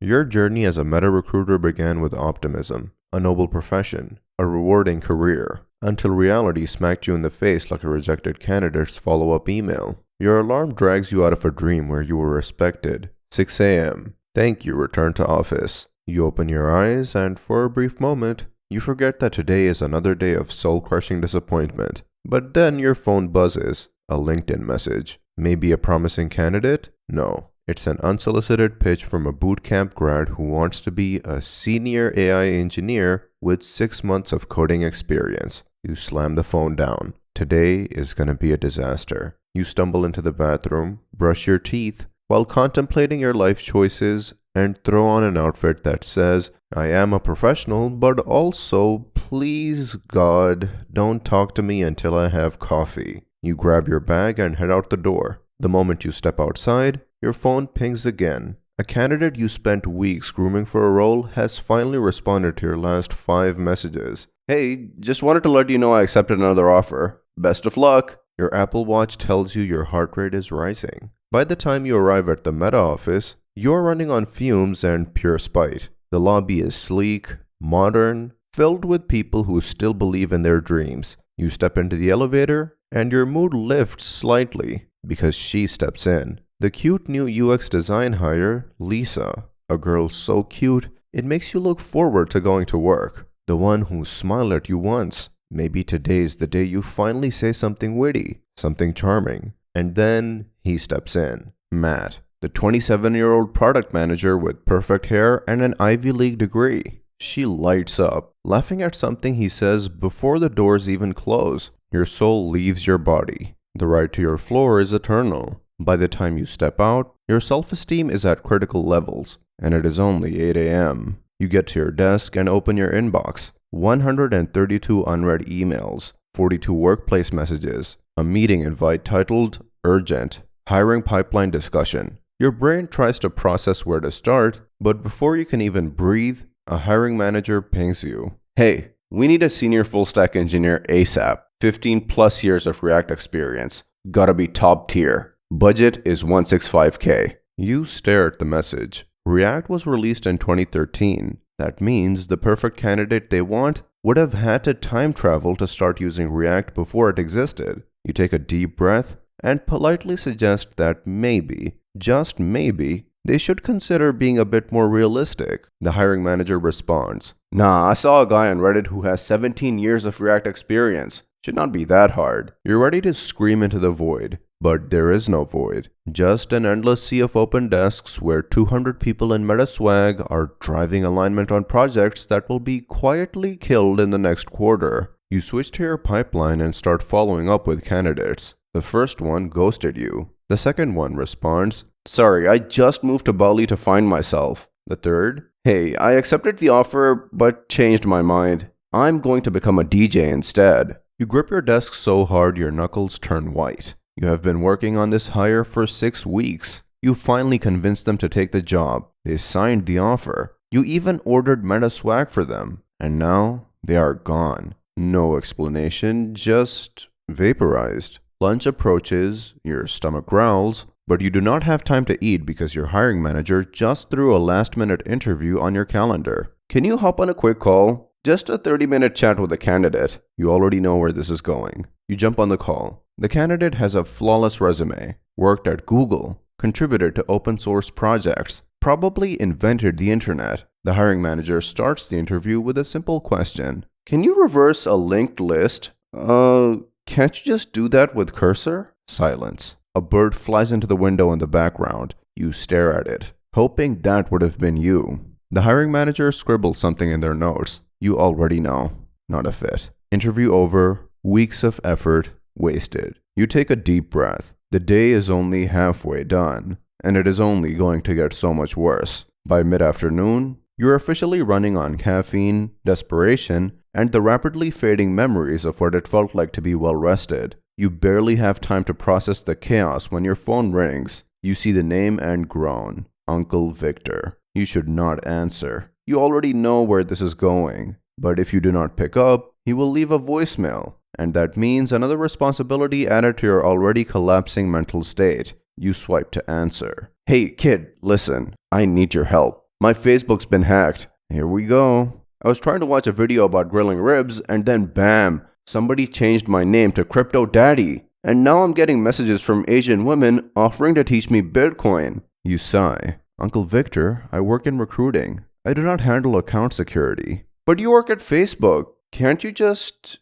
Your journey as a meta recruiter began with optimism, a noble profession, a rewarding career, until reality smacked you in the face like a rejected candidate's follow-up email. Your alarm drags you out of a dream where you were respected. 6 a.m. Thank you, return to office. You open your eyes, and for a brief moment, you forget that today is another day of soul-crushing disappointment. But then your phone buzzes. A LinkedIn message. Maybe a promising candidate? No. It's an unsolicited pitch from a bootcamp grad who wants to be a senior AI engineer with 6 months of coding experience. You slam the phone down. Today is gonna be a disaster. You stumble into the bathroom, brush your teeth, while contemplating your life choices, and throw on an outfit that says, I am a professional, but also, please God, don't talk to me until I have coffee. You grab your bag and head out the door. The moment you step outside, your phone pings again. A candidate you spent weeks grooming for a role has finally responded to your last 5 messages. Hey, just wanted to let you know I accepted another offer. Best of luck. Your Apple Watch tells you your heart rate is rising. By the time you arrive at the Meta office, you're running on fumes and pure spite. The lobby is sleek, modern, filled with people who still believe in their dreams. You step into the elevator, and your mood lifts slightly because she steps in. The cute new UX design hire, Lisa, a girl so cute, it makes you look forward to going to work. The one who smiled at you once. Maybe today's the day you finally say something witty, something charming. And then he steps in. Matt, the 27-year-old product manager with perfect hair and an Ivy League degree. She lights up, laughing at something he says before the doors even close. Your soul leaves your body. The ride to your floor is eternal. By the time you step out, your self-esteem is at critical levels, and it is only 8 a.m. You get to your desk and open your inbox. 132 unread emails, 42 workplace messages, a meeting invite titled Urgent, Hiring Pipeline Discussion. Your brain tries to process where to start, but before you can even breathe, a hiring manager pings you. Hey, we need a senior full-stack engineer ASAP. 15 plus years of React experience. Gotta be top tier. Budget is $165K. You stare at the message. React was released in 2013. That means the perfect candidate they want would have had to time travel to start using React before it existed. You take a deep breath and politely suggest that maybe, just maybe, they should consider being a bit more realistic. The hiring manager responds, Nah, I saw a guy on Reddit who has 17 years of React experience. Should not be that hard. You're ready to scream into the void, but there is no void. Just an endless sea of open desks where 200 people in MetaSwag are driving alignment on projects that will be quietly killed in the next quarter. You switch to your pipeline and start following up with candidates. The first one ghosted you. The second one responds, Sorry, I just moved to Bali to find myself. The third, Hey, I accepted the offer but changed my mind. I'm going to become a DJ instead. You grip your desk so hard your knuckles turn white. You have been working on this hire for 6 weeks. You finally convinced them to take the job. They signed the offer. You even ordered MetaSwag for them. And now they are gone. No explanation, just vaporized. Lunch approaches, your stomach growls, but you do not have time to eat because your hiring manager just threw a last-minute interview on your calendar. Can you hop on a quick call? Just a 30-minute chat with a candidate. You already know where this is going. You jump on the call. The candidate has a flawless resume, worked at Google, contributed to open source projects, probably invented the internet. The hiring manager starts the interview with a simple question. Can you reverse a linked list? Can't you just do that with cursor? Silence. A bird flies into the window in the background. You stare at it, hoping that would have been you. The hiring manager scribbles something in their notes. You already know. Not a fit. Interview over. Weeks of effort wasted. You take a deep breath. The day is only halfway done, and it is only going to get so much worse. By mid-afternoon, you're officially running on caffeine, desperation, and the rapidly fading memories of what it felt like to be well-rested. You barely have time to process the chaos when your phone rings. You see the name and groan. Uncle Victor. You should not answer. You already know where this is going. But if you do not pick up, he will leave a voicemail. And that means another responsibility added to your already collapsing mental state. You swipe to answer. Hey kid, listen, I need your help. My Facebook's been hacked. Here we go. I was trying to watch a video about grilling ribs and then bam, somebody changed my name to Crypto Daddy. And now I'm getting messages from Asian women offering to teach me Bitcoin. You sigh. Uncle Victor, I work in recruiting. I do not handle account security. But you work at Facebook. Can't you just,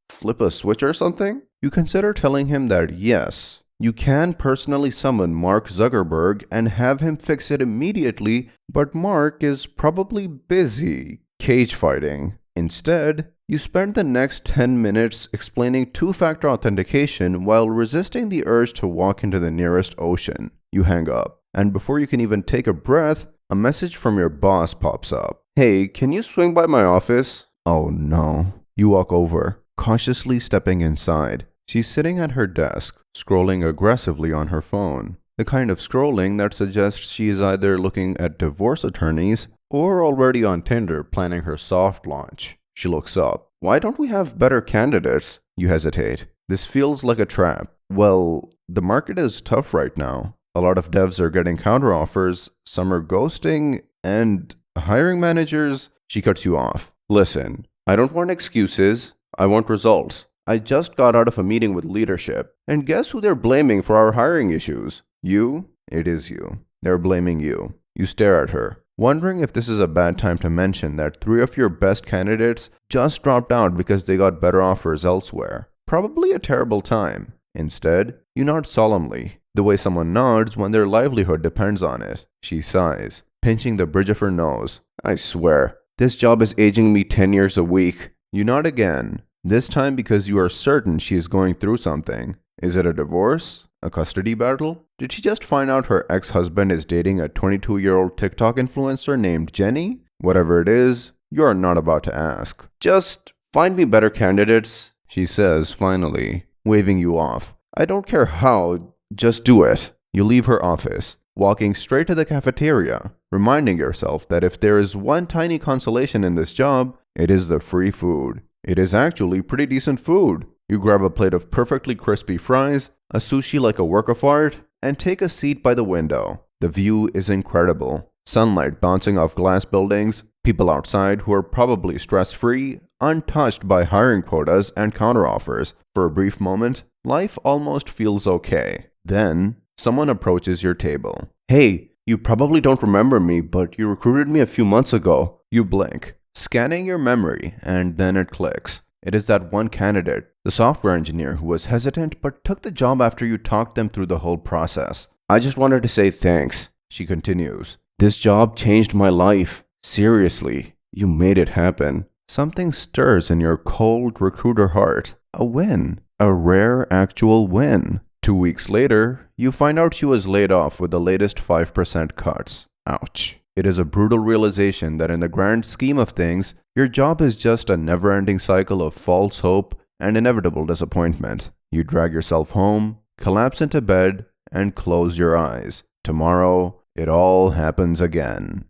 flip a switch or something? You consider telling him that yes, you can personally summon Mark Zuckerberg and have him fix it immediately, but Mark is probably busy cage fighting. Instead, you spend the next 10 minutes explaining two-factor authentication while resisting the urge to walk into the nearest ocean. You hang up, and before you can even take a breath, a message from your boss pops up. Hey, can you swing by my office? Oh no. You walk over, cautiously stepping inside. She's sitting at her desk, scrolling aggressively on her phone. The kind of scrolling that suggests she is either looking at divorce attorneys or already on Tinder planning her soft launch. She looks up. Why don't we have better candidates? You hesitate. This feels like a trap. Well, the market is tough right now. A lot of devs are getting counteroffers, some are ghosting, and hiring managers. She cuts you off. Listen, I don't want excuses. I want results. I just got out of a meeting with leadership, and guess who they're blaming for our hiring issues? You? It is you. They're blaming you. You stare at her, wondering if this is a bad time to mention that 3 of your best candidates just dropped out because they got better offers elsewhere. Probably a terrible time. Instead, you nod solemnly, the way someone nods when their livelihood depends on it. She sighs, pinching the bridge of her nose. I swear, this job is aging me 10 years a week. You nod again, this time because you are certain she is going through something. Is it a divorce? A custody battle? Did she just find out her ex-husband is dating a 22-year-old TikTok influencer named Jenny? Whatever it is, you are not about to ask. Just find me better candidates, she says finally, waving you off. I don't care how, just do it. You leave her office, walking straight to the cafeteria, reminding yourself that if there is one tiny consolation in this job, it is the free food. It is actually pretty decent food. You grab a plate of perfectly crispy fries, a sushi like a work of art, and take a seat by the window. The view is incredible. Sunlight bouncing off glass buildings, people outside who are probably stress-free, untouched by hiring quotas and counteroffers. For a brief moment, life almost feels okay. Then, someone approaches your table. Hey, you probably don't remember me, but you recruited me a few months ago. You blink, scanning your memory, and then it clicks. It is that one candidate, the software engineer who was hesitant but took the job after you talked them through the whole process. I just wanted to say thanks, she continues. This job changed my life. Seriously, you made it happen. Something stirs in your cold recruiter heart. A win. A rare actual win. 2 weeks later, you find out she was laid off with the latest 5% cuts. Ouch. It is a brutal realization that in the grand scheme of things, your job is just a never-ending cycle of false hope and inevitable disappointment. You drag yourself home, collapse into bed, and close your eyes. Tomorrow, it all happens again.